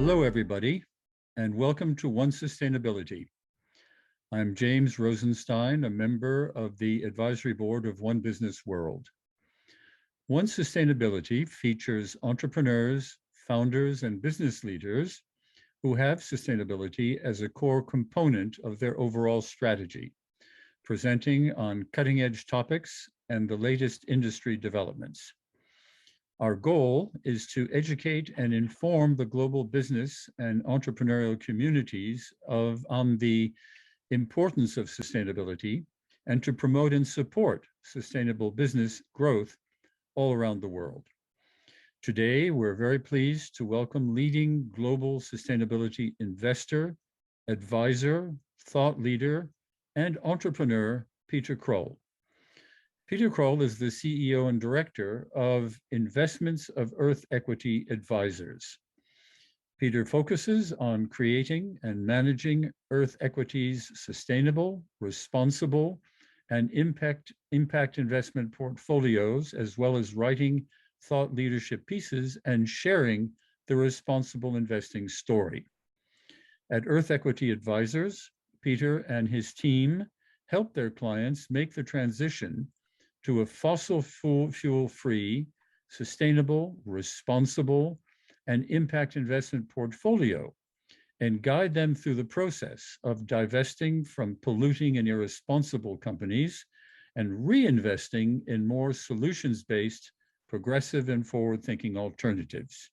Hello, everybody, and welcome to One Sustainability. I'm James Rosenstein, a member of the advisory board of One Business World. One Sustainability features entrepreneurs, founders, and business leaders who have sustainability as a core component of their overall strategy, presenting on cutting-edge topics and the latest industry developments. Our goal is to educate and inform the global business and entrepreneurial communities on the importance of sustainability and to promote and support sustainable business growth all around the world. Today, we're very pleased to welcome leading global sustainability investor, advisor, thought leader, and entrepreneur, Peter Krull. Peter Krull is the CEO and director of Investments of Earth Equity Advisors. Peter focuses on creating and managing Earth Equity's sustainable, responsible, and impact investment portfolios, as well as writing thought leadership pieces and sharing the responsible investing story. At Earth Equity Advisors, Peter and his team help their clients make the transition to a fossil fuel-free, sustainable, responsible, and impact investment portfolio, and guide them through the process of divesting from polluting and irresponsible companies and reinvesting in more solutions-based, progressive and forward-thinking alternatives.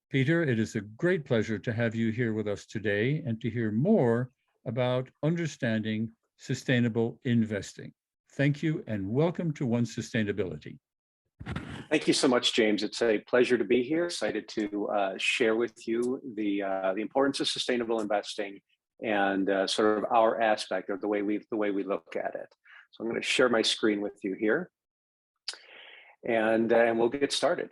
Peter, it is a great pleasure to have you here with us today and to hear more about understanding sustainable investing. Thank you and welcome to One Sustainability. Thank you so much, James. It's a pleasure to be here. Excited to share with you the importance of sustainable investing and sort of our aspect of the way we look at it. So I'm going to share my screen with you here, and we'll get started.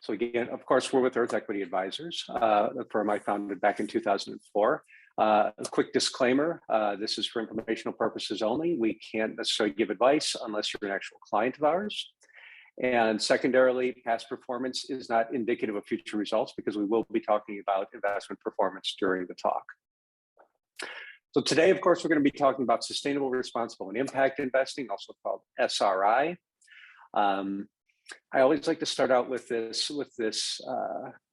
So again, of course, we're with Earth Equity Advisors, the firm I founded back in 2004. A quick disclaimer, this is for informational purposes only. We can't necessarily give advice unless you're an actual client of ours. And secondarily, past performance is not indicative of future results because we will be talking about investment performance during the talk. So today, of course, we're going to be talking about sustainable, responsible, and impact investing, also called SRI. I always like to start out with this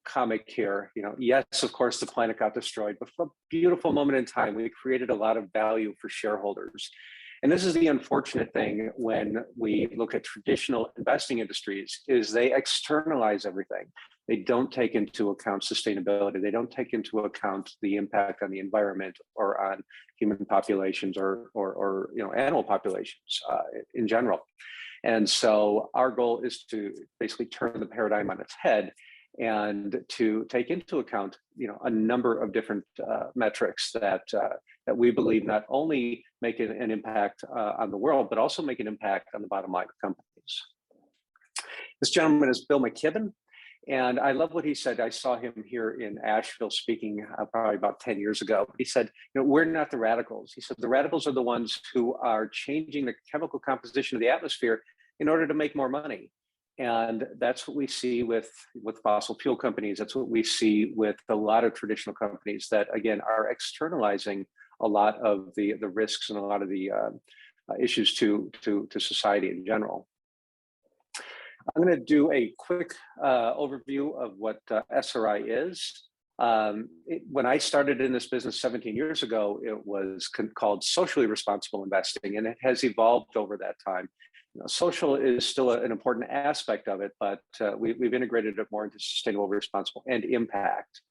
comic here. You know, yes, of course, the planet got destroyed, but for a beautiful moment in time, we created a lot of value for shareholders. And this is the unfortunate thing when we look at traditional investing industries is they externalize everything. They don't take into account sustainability. They don't take into account the impact on the environment or on human populations or animal populations in general. And so our goal is to basically turn the paradigm on its head and to take into account, a number of different metrics that we believe not only make an impact on the world, but also make an impact on the bottom line of companies. This gentleman is Bill McKibben, and I love what he said. I saw him here in Asheville speaking probably about 10 years ago. He said, we're not the radicals. He said, the radicals are the ones who are changing the chemical composition of the atmosphere in order to make more money. And that's what we see with fossil fuel companies. That's what we see with a lot of traditional companies that, again, are externalizing a lot of the risks and a lot of the issues to society in general. I'm going to do a quick overview of what SRI is. When I started in this business 17 years ago, it was called socially responsible investing, and it has evolved over that time. Social is still an important aspect of it, but we've integrated it more into sustainable, responsible, and impact.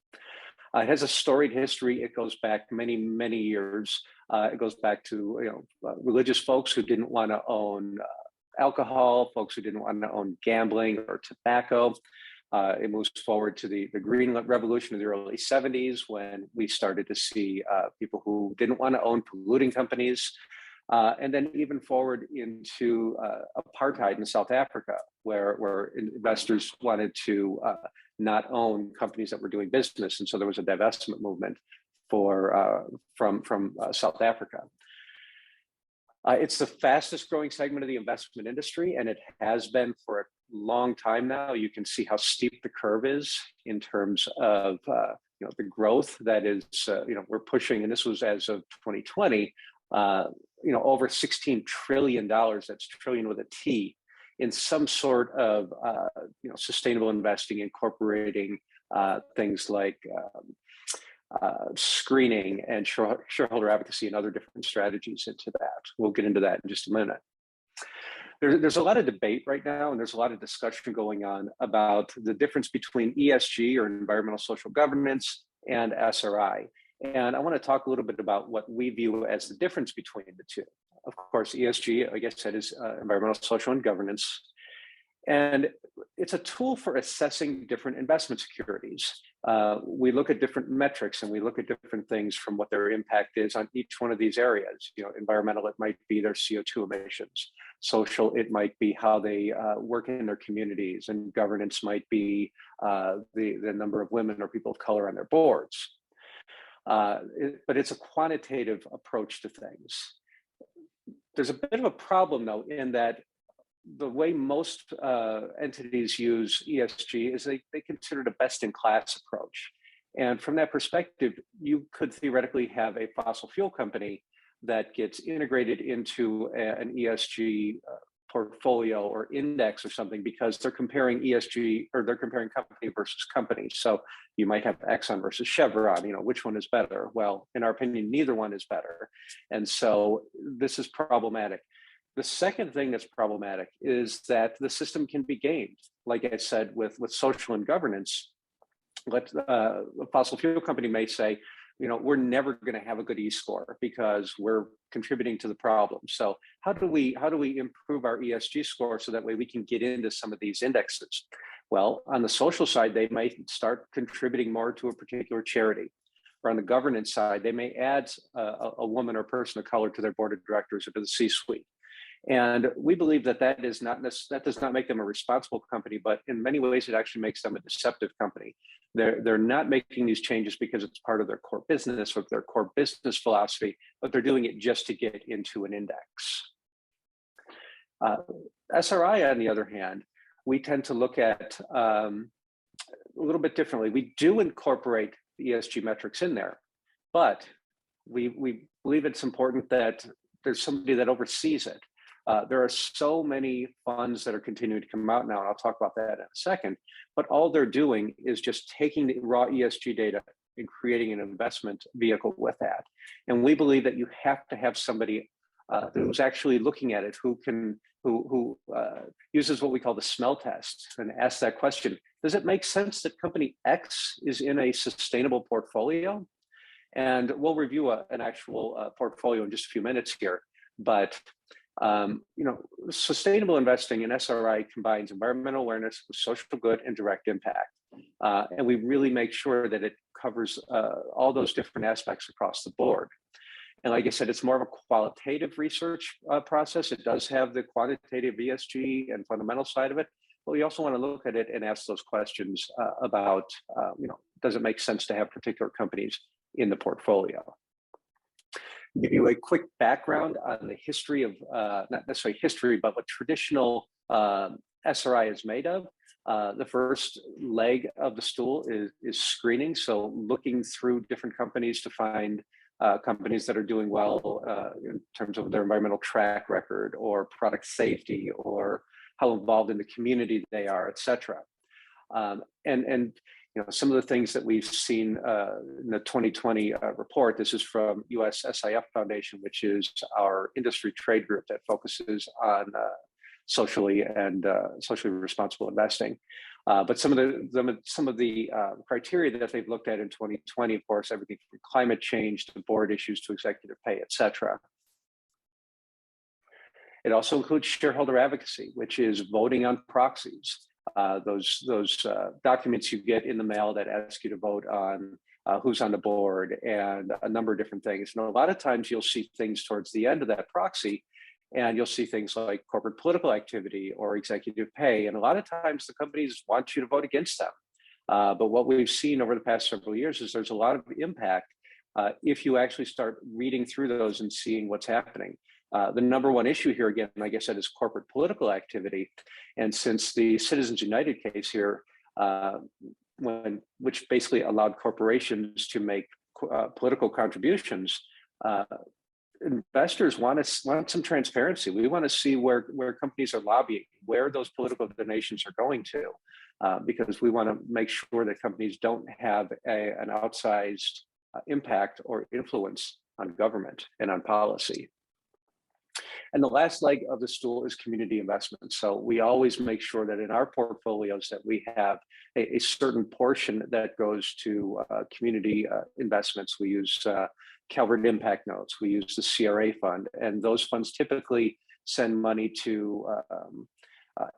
It has a storied history. It goes back many, many years. It goes back to religious folks who didn't want to own alcohol, folks who didn't want to own gambling or tobacco. It moves forward to the Green Revolution of the early 70s when we started to see people who didn't want to own polluting companies. And then even forward into apartheid in South Africa, where investors wanted to not own companies that were doing business. And so there was a divestment movement from South Africa. It's the fastest growing segment of the investment industry, and it has been for long time now, you can see how steep the curve is in terms of the growth that is we're pushing, and this was as of 2020, over $16 trillion. That's trillion with a T, in some sort of sustainable investing, incorporating things like screening and shareholder advocacy and other different strategies into that. We'll get into that in just a minute. There's a lot of debate right now, and there's a lot of discussion going on about the difference between ESG, or environmental social governance, and SRI. And I want to talk a little bit about what we view as the difference between the two. Of course, ESG, like I said, is environmental, social, and governance. And it's a tool for assessing different investment securities. We look at different metrics, and we look at different things from what their impact is on each one of these areas. Environmental, it might be their CO2 emissions. Social, it might be how they work in their communities, and governance might be the number of women or people of color on their boards. But it's a quantitative approach to things. There's a bit of a problem, though, in that the way most entities use ESG is they consider it a best-in-class approach. And from that perspective, you could theoretically have a fossil fuel company that gets integrated into an ESG portfolio or index or something, because they're comparing ESG, or they're comparing company versus company. So you might have Exxon versus Chevron, which one is better? Well, in our opinion, neither one is better. And so this is problematic. The second thing that's problematic is that the system can be gamed. Like I said, with social and governance, a fossil fuel company may say, we're never going to have a good E-score because we're contributing to the problem. So how do we improve our ESG score so that way we can get into some of these indexes? Well, on the social side, they might start contributing more to a particular charity. Or on the governance side, they may add a woman or person of color to their board of directors or to the C-suite. And we believe that does not make them a responsible company, but in many ways it actually makes them a deceptive company. They're not making these changes because it's part of their core business or their core business philosophy, but they're doing it just to get into an index. SRI, on the other hand, we tend to look at a little bit differently. We do incorporate the ESG metrics in there, but we believe it's important that there's somebody that oversees it. There are so many funds that are continuing to come out now, and I'll talk about that in a second, but all they're doing is just taking the raw ESG data and creating an investment vehicle with that. And we believe that you have to have somebody who's actually looking at it, who uses what we call the smell test and asks that question: does it make sense that company X is in a sustainable portfolio? And we'll review an actual portfolio in just a few minutes here, but sustainable investing in SRI combines environmental awareness with social good and direct impact. And we really make sure that it covers all those different aspects across the board. And like I said, it's more of a qualitative research process. It does have the quantitative ESG and fundamental side of it, but we also want to look at it and ask those questions about, does it make sense to have particular companies in the portfolio? Give you a quick background on the history of, not necessarily history, but what traditional SRI is made of. The first leg of the stool is screening. So looking through different companies to find companies that are doing well in terms of their environmental track record or product safety or how involved in the community they are, et cetera. And some of the things that we've seen in the 2020 report, this is from US SIF Foundation, which is our industry trade group that focuses on socially responsible investing. But some of the criteria that they've looked at in 2020, of course, everything from climate change to board issues to executive pay, et cetera. It also includes shareholder advocacy, which is voting on proxies. Those documents you get in the mail that ask you to vote on who's on the board and a number of different things. And a lot of times you'll see things towards the end of that proxy, and you'll see things like corporate political activity or executive pay. And a lot of times the companies want you to vote against them. But what we've seen over the past several years is there's a lot of impact if you actually start reading through those and seeing what's happening. The number one issue here, again, like I said, is corporate political activity. And since the Citizens United case here, which basically allowed corporations to make political contributions, investors want some transparency. We want to see where companies are lobbying, where those political donations are going to, because we want to make sure that companies don't have an outsized impact or influence on government and on policy. And the last leg of the stool is community investment. So we always make sure that in our portfolios that we have a certain portion that goes to community investments. We use Calvert Impact Notes, we use the CRA fund, and those funds typically send money to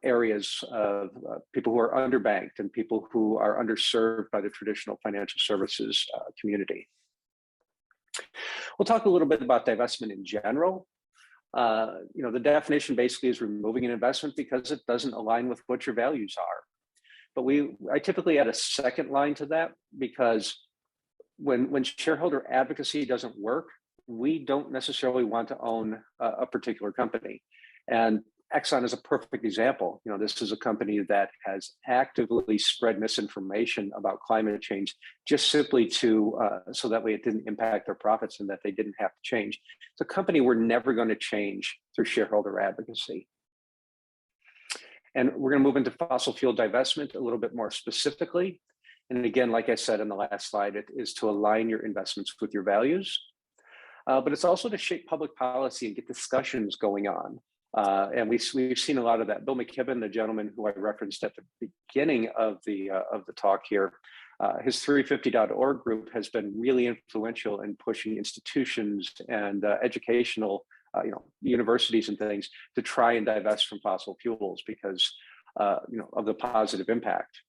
areas of people who are underbanked and people who are underserved by the traditional financial services community. We'll talk a little bit about divestment in general. The definition basically is removing an investment because it doesn't align with what your values are. But I typically add a second line to that, because when shareholder advocacy doesn't work, we don't necessarily want to own a particular company. And Exxon is a perfect example. This is a company that has actively spread misinformation about climate change, just simply so that way it didn't impact their profits and that they didn't have to change. It's a company we're never going to change through shareholder advocacy. And we're going to move into fossil fuel divestment a little bit more specifically. And again, like I said in the last slide, it is to align your investments with your values, but it's also to shape public policy and get discussions going on. And we've seen a lot of that. Bill McKibben, the gentleman who I referenced at the beginning of the talk here, his 350.org group has been really influential in pushing institutions and educational, universities and things to try and divest from fossil fuels because, of the positive impact.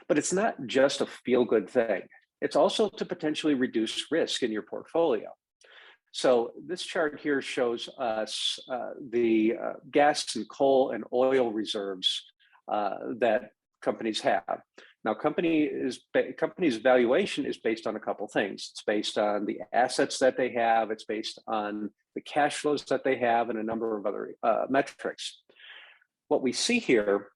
But it's not just a feel-good thing. It's also to potentially reduce risk in your portfolio. So this chart here shows us the gas and coal and oil reserves that companies have. Now, companies' valuation is based on a couple things. It's based on the assets that they have. It's based on the cash flows that they have, and a number of other metrics. What we see here,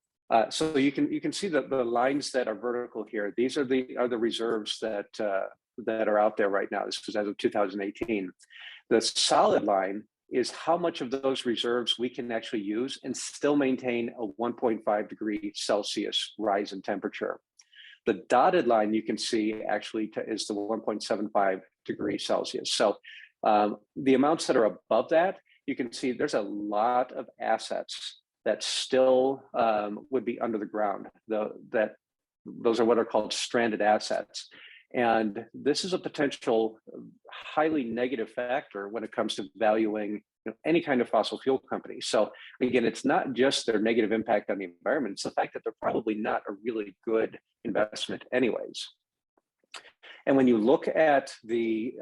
so you can see the lines that are vertical here. These are the reserves that are out there right now. This is as of 2018. The solid line is how much of those reserves we can actually use and still maintain a 1.5 degree Celsius rise in temperature. The dotted line you can see actually is the 1.75 degree Celsius. So the amounts that are above that, you can see there's a lot of assets that still would be under the ground. Those are what are called stranded assets. And this is a potential highly negative factor when it comes to valuing any kind of fossil fuel company. So again, it's not just their negative impact on the environment, it's the fact that they're probably not a really good investment anyways. And when you look at the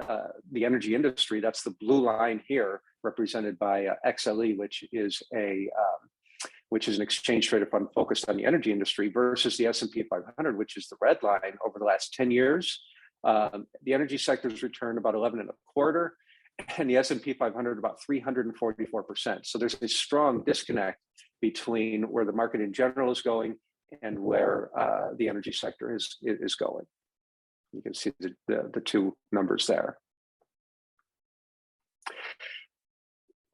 energy industry, that's the blue line here, represented by XLE, which is an exchange traded fund focused on the energy industry, versus the S&P 500, which is the red line. Over the last 10 years, the energy sector's returned about 11.25%, and the S&P 500 about 344%. So there's a strong disconnect between where the market in general is going and where the energy sector is going. You can see the two numbers there.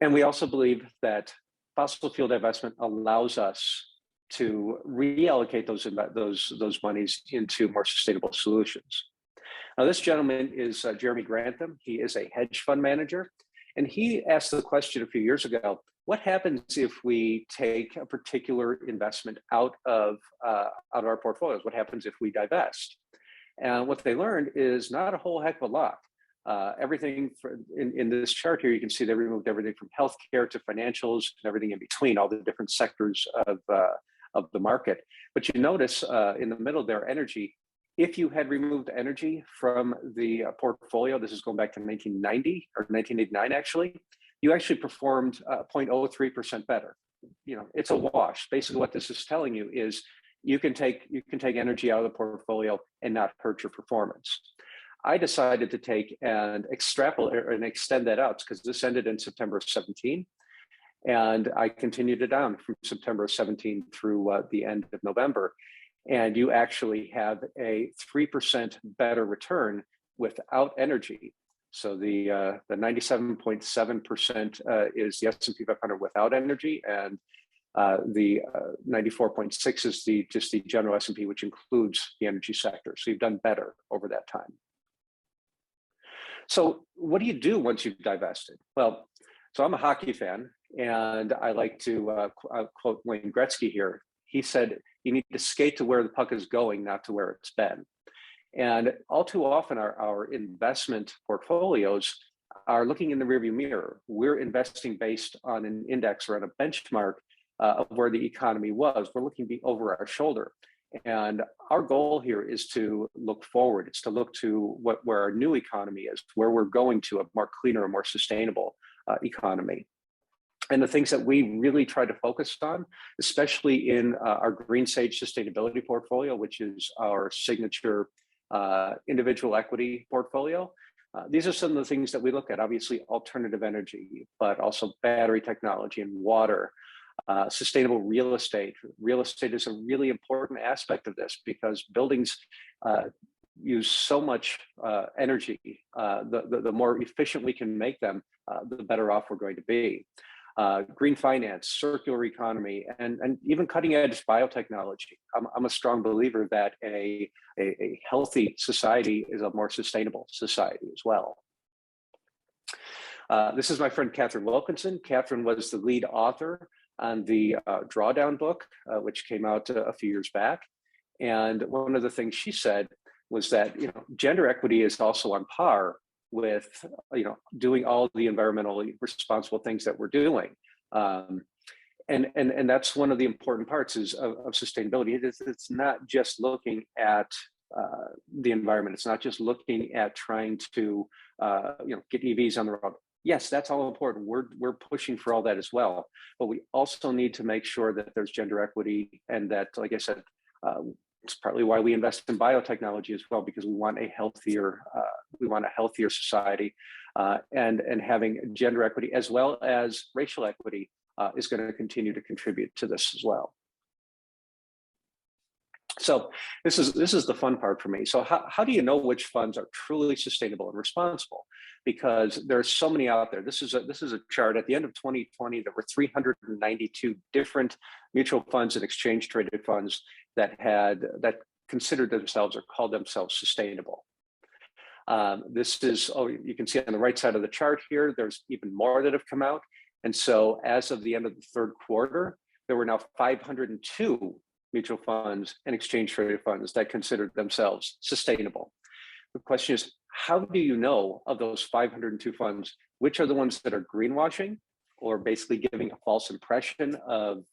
And we also believe that fossil fuel divestment allows us to reallocate those monies into more sustainable solutions. Now, this gentleman is Jeremy Grantham. He is a hedge fund manager, and he asked the question a few years ago: what happens if we take a particular investment out of our portfolios? What happens if we divest? And what they learned is not a whole heck of a lot. Everything in this chart here, you can see they removed everything from healthcare to financials and everything in between, all the different sectors of the market. But you notice in the middle there, energy. If you had removed energy from the portfolio, this is going back to 1990 or 1989 actually, you actually performed 0.03% better. It's a wash. Basically what this is telling you is you can take energy out of the portfolio and not hurt your performance. I decided to take and extrapolate and extend that out because this ended in September of 17. And I continued it down from September of 17 through the end of November. And you actually have a 3% better return without energy. So the 97.7% is the S&P 500 without energy, and the 94.6 is just the general S&P, which includes the energy sector. So you've done better over that time. So what do you do once you've divested? Well, so I'm a hockey fan, and I like to quote Wayne Gretzky here. He said, you need to skate to where the puck is going, not to where it's been. And all too often, our investment portfolios are looking in the rearview mirror. We're investing based on an index or on a benchmark of where the economy was. We're looking over our shoulder. And our goal here is to look forward. It's to look to where our new economy is, where we're going to a more cleaner and more sustainable economy. And the things that we really try to focus on, especially in our Green Sage Sustainability portfolio, which is our signature individual equity portfolio. These are some of the things that we look at, obviously alternative energy, but also battery technology and water, sustainable real estate. Real estate is a really important aspect of this because buildings use so much energy. The more efficient we can make them, the better off we're going to be. Green finance, circular economy, and even cutting edge biotechnology. I'm a strong believer that a healthy society is a more sustainable society as well. This is my friend Catherine Wilkinson. Catherine was the lead author on the Drawdown book, which came out a few years back. And one of the things she said was that gender equity is also on par with doing all the environmentally responsible things that we're doing, and that's one of the important parts of sustainability. It's not just looking at the environment. It's not just looking at trying to get EVs on the road. Yes, that's all important. We're pushing for all that as well, but we also need to make sure that there's gender equity, and that, like I said, it's partly why we invest in biotechnology as well, because we want a healthier society, and having gender equity as well as racial equity is going to continue to contribute to this as well. So this is the fun part for me. So how do you know which funds are truly sustainable and responsible? Because there's so many out there. This is a chart. At the end of 2020, there were 392 different mutual funds and exchange traded funds that considered themselves or called themselves sustainable. This is, you can see on the right side of the chart here, there's even more that have come out. And so as of the end of the third quarter, there were now 502 mutual funds and exchange traded funds that considered themselves sustainable. The question is, how do you know of those 502 funds, which are the ones that are greenwashing or basically giving a false impression of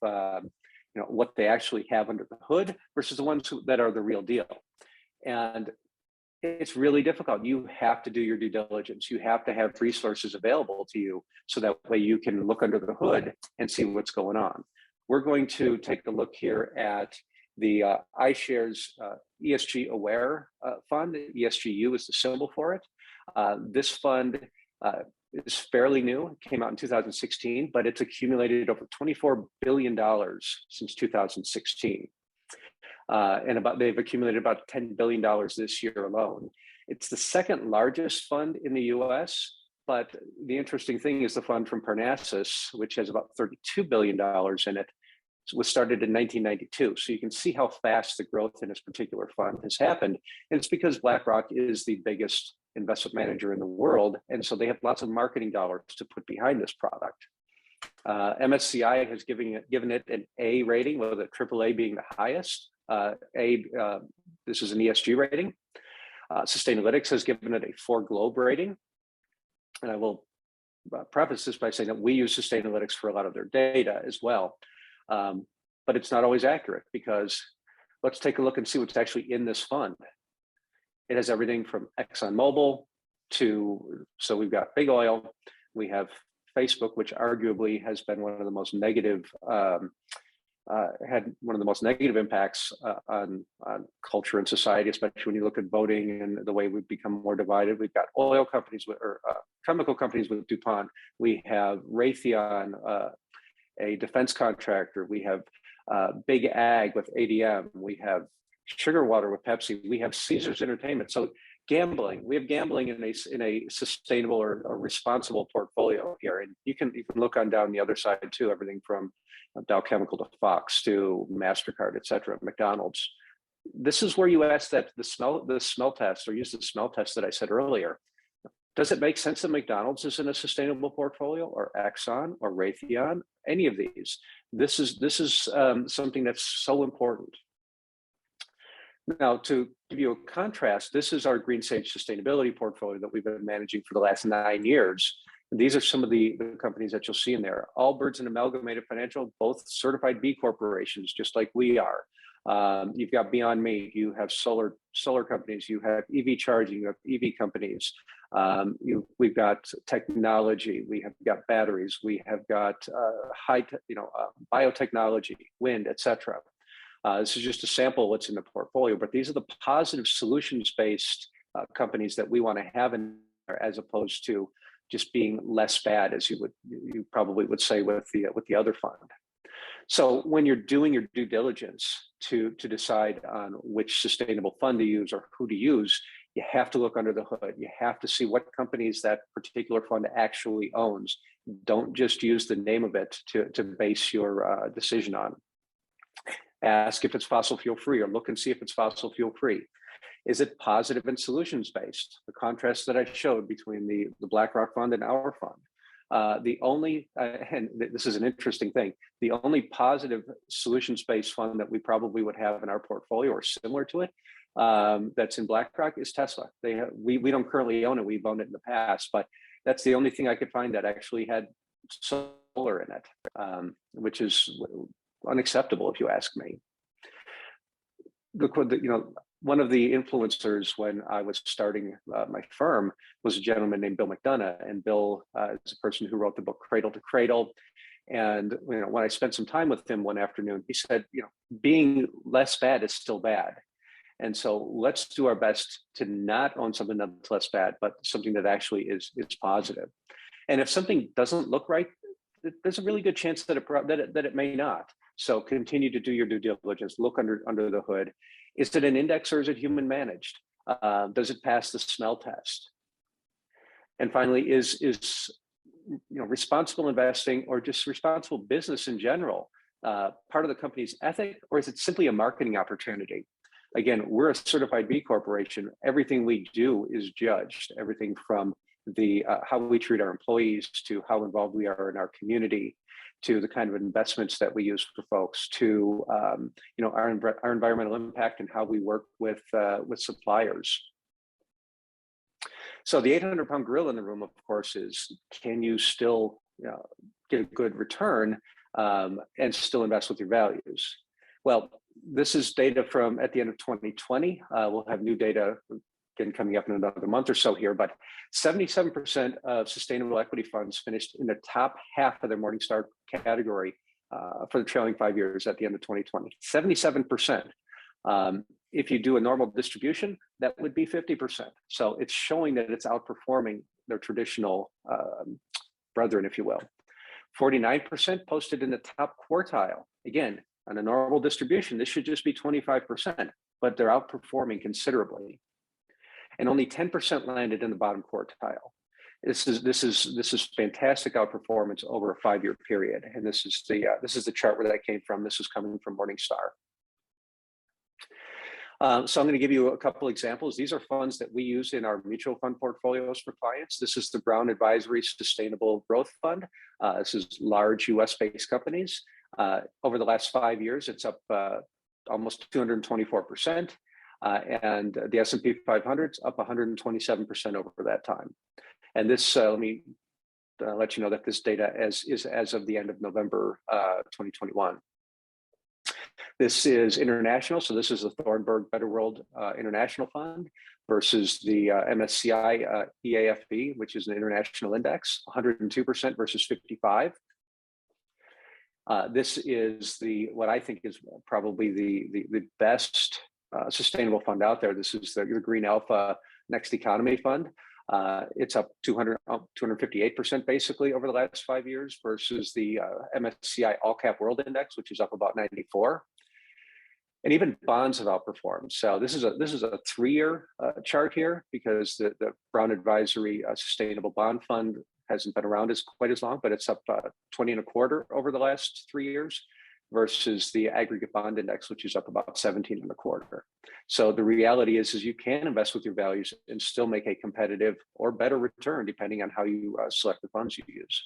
what they actually have under the hood versus the ones that are the real deal? And it's really difficult. You have to do your due diligence. You have to have resources available to you so that way you can look under the hood and see what's going on. We're going to take a look here at the iShares ESG Aware Fund. ESGU is the symbol for it. This fund is fairly new. It came out in 2016, but it's accumulated over $24 billion since 2016. And they've accumulated about $10 billion this year alone. It's the second largest fund in the US, but the interesting thing is the fund from Parnassus, which has about $32 billion in it, was started in 1992. So you can see how fast the growth in this particular fund has happened. And it's because BlackRock is the biggest investment manager in the world. And so they have lots of marketing dollars to put behind this product. MSCI has given it an A rating, with a AAA being the highest. This is an ESG rating. Sustainalytics has given it a 4 Globe rating. And I will preface this by saying that we use Sustainalytics for a lot of their data as well. But it's not always accurate, because let's take a look and see what's actually in this fund. It has everything from ExxonMobil so we've got big oil, we have Facebook, which arguably has been one of the most negative had one of the most negative impacts on culture and society, especially when you look at voting and the way we've become more divided. We've got oil companies or chemical companies with DuPont. We have Raytheon, a defense contractor. We have Big Ag with ADM. We have Sugar Water with Pepsi. We have Caesars Entertainment. So gambling, we have gambling in a sustainable or responsible portfolio here. And you can look on down the other side too, everything from Dow Chemical to Fox to MasterCard, et cetera, McDonald's. This is where you ask that the smell test, or use the smell test that I said earlier. Does it make sense that McDonald's is in a sustainable portfolio, or Exxon or Raytheon, any of these? This is something that's so important. Now, to give you a contrast, this is our Green Sage sustainability portfolio that we've been managing for the last 9 years. These are some of the companies that you'll see in there. Allbirds and Amalgamated Financial, both certified B corporations, just like we are. You've got Beyond Meat, you have solar companies, you have EV charging, you have EV companies. We've got technology, we have got batteries, we have got biotechnology, wind, et cetera. This is just a sample of what's in the portfolio, but these are the positive solutions-based companies that we want to have in there, as opposed to just being less bad, as you probably would say with the other fund. So when you're doing your due diligence to decide on which sustainable fund to use or who to use, you have to look under the hood. You have to see what companies that particular fund actually owns. Don't just use the name of it to base your decision on. Ask if it's fossil fuel free, or look and see if it's fossil fuel free. Is it positive and solutions based? The contrast that I showed between the BlackRock fund and our fund. The only, and this is an interesting thing, the only positive solutions based fund that we probably would have in our portfolio or similar to it, that's in BlackRock, is Tesla. We don't currently own it. We've owned it in the past, but that's the only thing I could find that actually had solar in it, which is unacceptable if you ask me. One of the influencers when I was starting my firm was a gentleman named Bill McDonough, and Bill is a person who wrote the book Cradle to Cradle. And when I spent some time with him one afternoon, he said, being less bad is still bad. And so let's do our best to not own something that's less bad, but something that actually is positive. And if something doesn't look right, there's a really good chance that it may not. So continue to do your due diligence, look under the hood. Is it an index or is it human managed? Does it pass the smell test? And finally, is responsible investing or just responsible business in general part of the company's ethic, or is it simply a marketing opportunity? Again, we're a certified B corporation. Everything we do is judged. Everything from how we treat our employees, to how involved we are in our community, to the kind of investments that we use for folks, to our environmental impact and how we work with suppliers. So the 800-pound gorilla in the room, of course, is can you still get a good return and still invest with your values? Well, this is data from at the end of 2020. We'll have new data again coming up in another month or so here, but 77% of sustainable equity funds finished in the top half of their Morningstar category for the trailing 5 years at the end of 2020. 77%. If you do a normal distribution, that would be 50%. So it's showing that it's outperforming their traditional brethren, if you will. 49% posted in the top quartile. Again, on a normal distribution, this should just be 25%, but they're outperforming considerably. And only 10% landed in the bottom quartile. This is fantastic outperformance over a 5-year period. And this is the chart where that came from. This is coming from Morningstar. So I'm going to give you a couple examples. These are funds that we use in our mutual fund portfolios for clients. This is the Brown Advisory Sustainable Growth Fund. This is large US-based companies. Over the last 5 years, it's up almost 224%. And the S&P 500 is up 127% over that time. And this, let me let you know that this data is as of the end of November 2021. This is international, so this is the Thornburg Better World International Fund versus the MSCI EAFB, which is an international index, 102% versus 55. This is what I think is probably the best sustainable fund out there. This is the Green Alpha Next Economy Fund. It's up 258% basically over the last 5 years versus the MSCI All Cap World Index, which is up about 94. And even bonds have outperformed. So this is a 3-year chart here, because the Brown Advisory Sustainable Bond Fund hasn't been around quite as long, but it's up 20 and a quarter over the last 3 years versus the aggregate bond index, which is up about 17 and a quarter. So the reality is you can invest with your values and still make a competitive or better return depending on how you select the funds you use.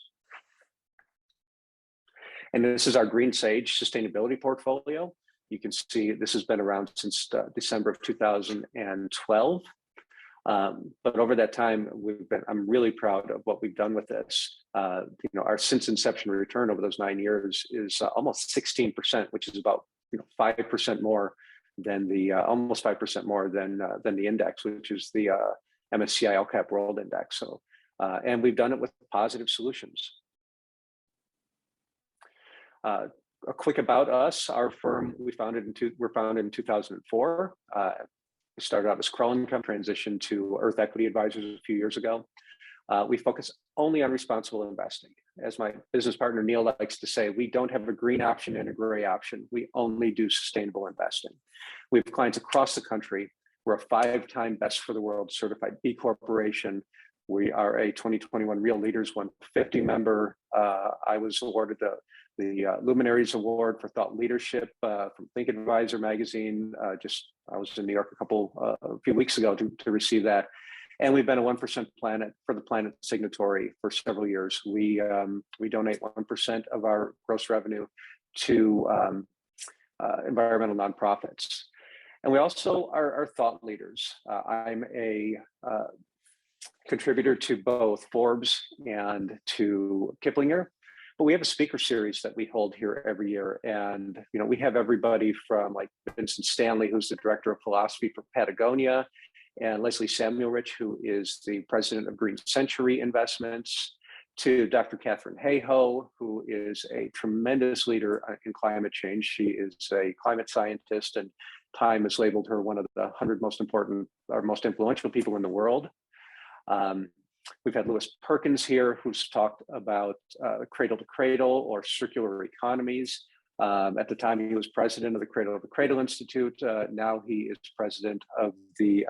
And this is our Green Sage sustainability portfolio. You can see this has been around since December of 2012. But over that time, I'm really proud of what we've done with this. Our since inception return over those 9 years is almost 16%, which is about 5% more than almost 5% more than the index, which is the MSCI All Cap World Index. So, and we've done it with positive solutions. A quick about us: our firm, we're founded in 2004. We started out as Krull Income, transitioned to Earth Equity Advisors a few years ago. We focus only on responsible investing. As my business partner Neil likes to say, we don't have a green option and a gray option. We only do sustainable investing. We have clients across the country. We're a 5-time Best for the World certified B Corporation. We are a 2021 Real Leaders 150 member. I was awarded the Luminaries Award for Thought Leadership from Think Advisor magazine. I was in New York a few weeks ago to receive that. And we've been a 1% for the Planet signatory for several years. We donate 1% of our gross revenue to environmental nonprofits. And we also are thought leaders. I'm a contributor to both Forbes and to Kiplinger. But we have a speaker series that we hold here every year. And, we have everybody from like Vincent Stanley, who's the director of philosophy for Patagonia, and Leslie Samuelrich, who is the president of Green Century Investments, to Dr. Catherine Hayhoe, who is a tremendous leader in climate change. She is a climate scientist, and Time has labeled her one of the 100 most important or most influential people in the world. We've had Lewis Perkins here, who's talked about cradle to cradle or circular economies. At the time, he was president of the Cradle to Cradle Institute. Now he is president of the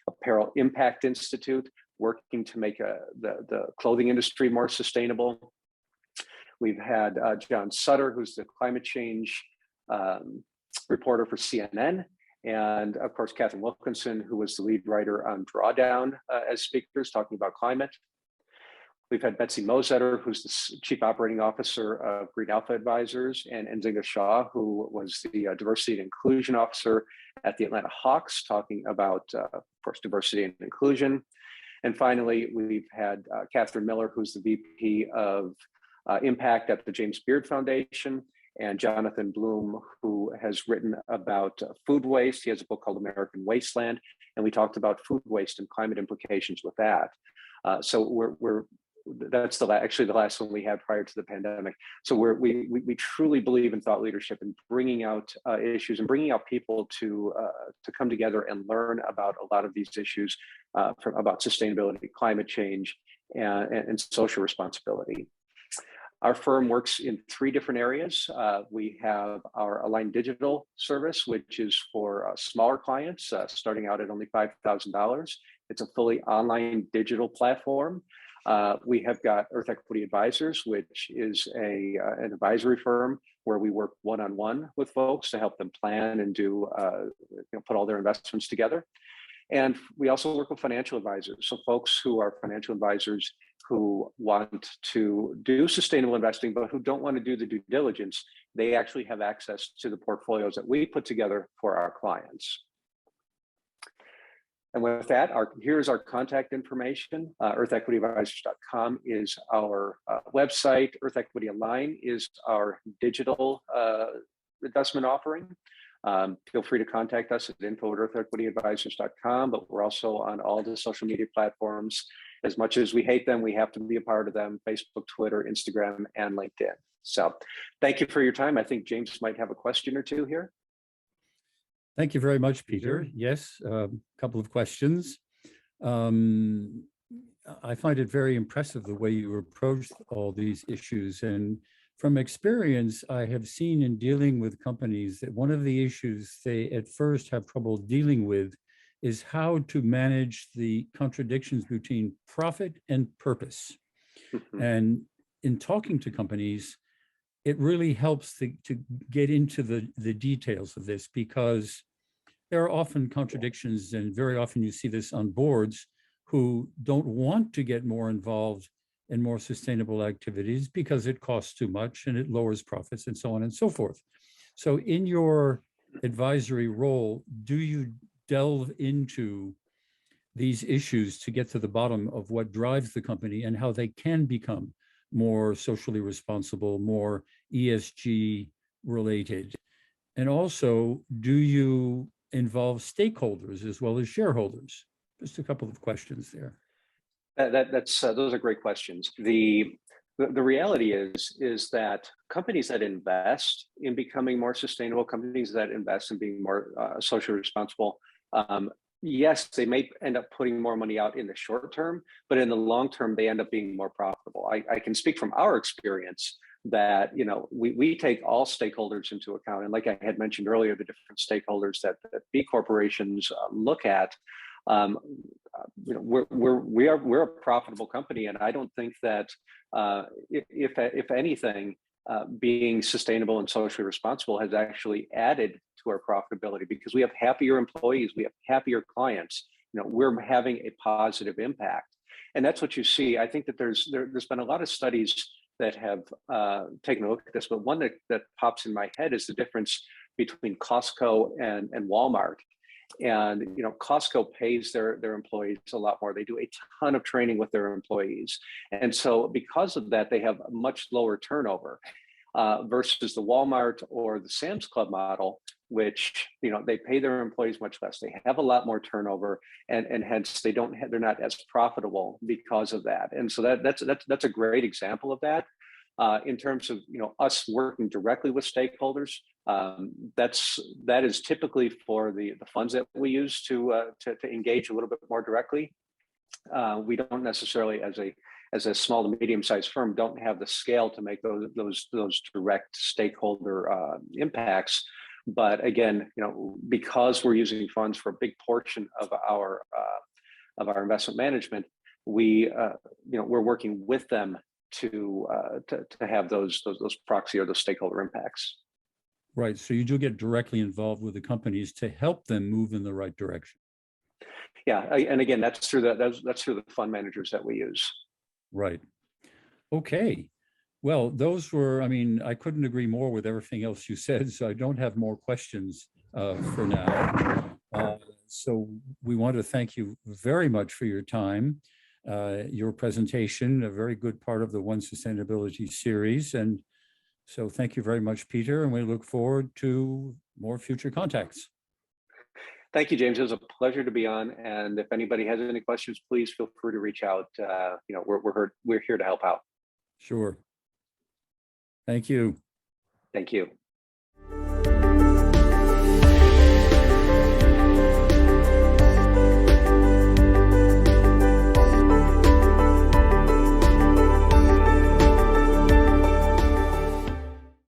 Apparel Impact Institute, working to make the clothing industry more sustainable. We've had John Sutter, who's the climate change reporter for CNN. And of course, Catherine Wilkinson, who was the lead writer on Drawdown as speakers, talking about climate. We've had Betsy Mosetter, who's the Chief Operating Officer of Green Alpha Advisors, and Nzinga Shaw, who was the Diversity and Inclusion Officer at the Atlanta Hawks, talking about, of course, diversity and inclusion. And finally, we've had Catherine Miller, who's the VP of Impact at the James Beard Foundation, and Jonathan Bloom, who has written about food waste. He has a book called American Wasteland, and we talked about food waste and climate implications with that. So that's actually the last one we had prior to the pandemic. So we truly believe in thought leadership and bringing out issues and bringing out people to come together and learn about a lot of these issues about sustainability, climate change, and social responsibility. Our firm works in 3 different areas. We have our Aligned Digital service, which is for smaller clients, starting out at only $5,000. It's a fully online digital platform. We have got Earth Equity Advisors, which is an advisory firm where we work one-on-one with folks to help them plan and do put all their investments together. And we also work with financial advisors. So folks who are financial advisors who want to do sustainable investing, but who don't want to do the due diligence, they actually have access to the portfolios that we put together for our clients. And with that, here's our contact information. EarthEquityAdvisors.com is our website. Earth Equity Align is our digital investment offering. Feel free to contact us at info@earthequityadvisors.com, but we're also on all the social media platforms. as much as we hate them, we have to be a part of them: Facebook, Twitter, Instagram, and LinkedIn. So thank you for your time. I think James might have a question or two here. Thank you very much, Peter. Yes, a couple of questions. I find it very impressive the way you approach all these issues. And from experience, I have seen in dealing with companies that one of the issues they at first have trouble dealing with is how to manage the contradictions between profit and purpose. And in talking to companies, it really helps to get into the details of this, because there are often contradictions, and very often you see this on boards who don't want to get more involved in more sustainable activities because it costs too much and it lowers profits and so on and so forth. So in your advisory role, do you delve into these issues to get to the bottom of what drives the company and how they can become more socially responsible, more ESG related? And also, do you involve stakeholders as well as shareholders? Just a couple of questions there. Those are great questions. The reality is that companies that invest in becoming more sustainable, companies that invest in being more socially responsible, yes, they may end up putting more money out in the short term, but in the long term, they end up being more profitable. I can speak from our experience that, you know, we take all stakeholders into account. And like I had mentioned earlier, the different stakeholders that B corporations look at, you know, we're a profitable company, and I don't think that if anything, being sustainable and socially responsible has actually added to our profitability, because we have happier employees, we have happier clients. You know, we're having a positive impact, and that's what you see. I think that there's been a lot of studies that have taken a look at this, but one that pops in my head is the difference between Costco and Walmart. And you know, Costco pays their employees a lot more. They do a ton of training with their employees, and so because of that, they have a much lower turnover versus the Walmart or the Sam's Club model, which, you know, they pay their employees much less. They have a lot more turnover, and hence they're not as profitable because of that. And so that's a great example of that. In terms of, you know, us working directly with stakeholders, that is typically for the funds that we use to engage a little bit more directly. We don't necessarily, as a small to medium-sized firm, don't have the scale to make those direct stakeholder impacts. But again, you know, because we're using funds for a big portion of our investment management, we you know, we're working with them to have those proxy or those stakeholder impacts. Right. So you do get directly involved with the companies to help them move in the right direction. Yeah, and again, that's through the fund managers that we use. Right. Okay. Well, those were, I mean, I couldn't agree more with everything else you said, so I don't have more questions for now. So we want to thank you very much for your time, your presentation, a very good part of the One Sustainability series. And so thank you very much, Peter, and we look forward to more future contacts. Thank you, James. It was a pleasure to be on. And if anybody has any questions, please feel free to reach out. You know, we're here to help out. Sure. Thank you. Thank you.